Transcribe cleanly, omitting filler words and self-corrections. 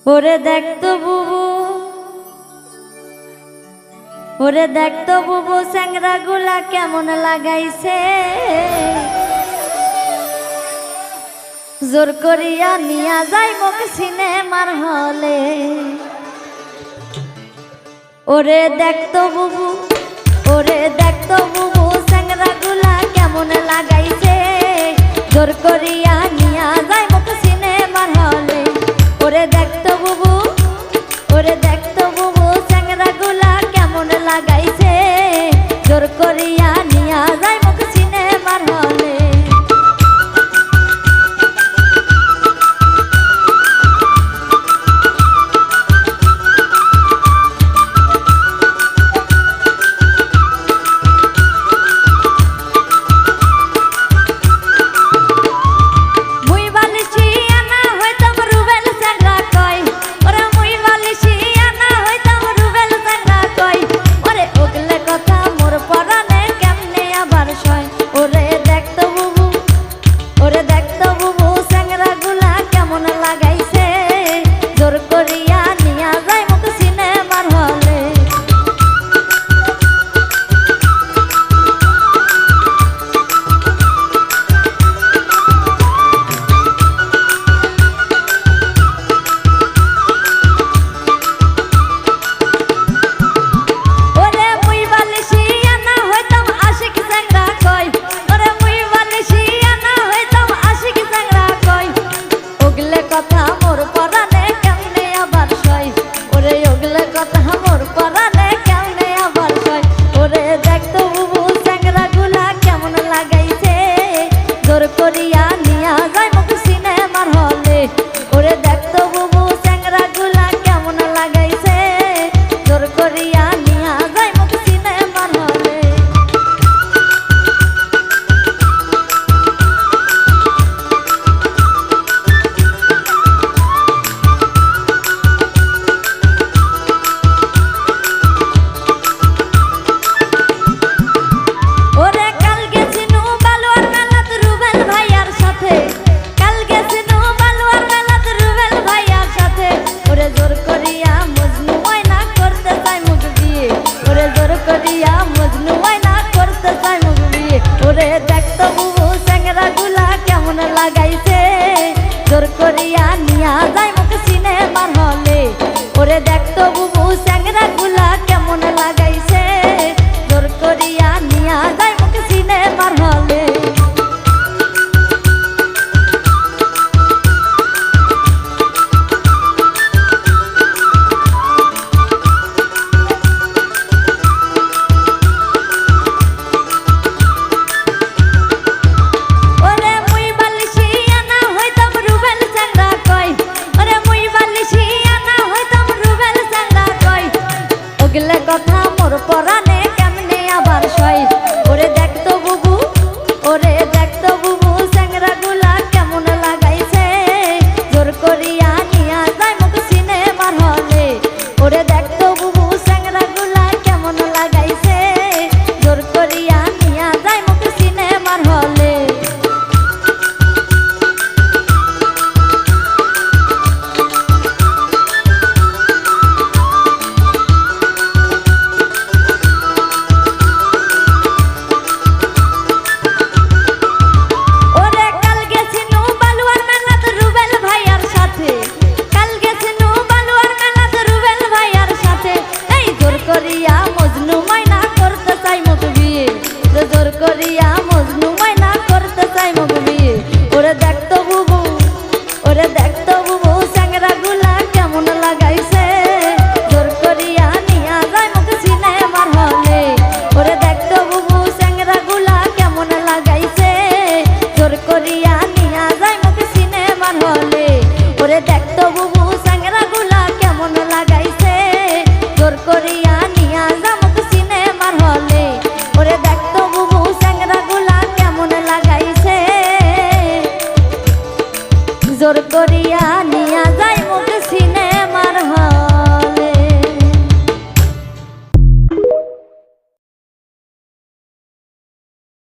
ওরে দেখতো বুবু, ওরে দেখতো বুবু স্যাংরা গুলা কেমন লাগাইছে, জোর করিয়া নিয়া যাই মুখ সিনেমার হলে। ওরে দেখতো বুবু, ওরে দেখতো বুবু স্যাংরা গুলা কেমন লাগাইছে, জোর করিয়া নিয়া যাই মুখ সিনেমার হলে। ওরে দেখতো বুবু, ওরে দেখতো বুবু স্যাংরা গুলা কেমন লাগাইছে, জোর করিয়া নিয়া যাই মুখ সিনেমার হলে। জোর করিয়া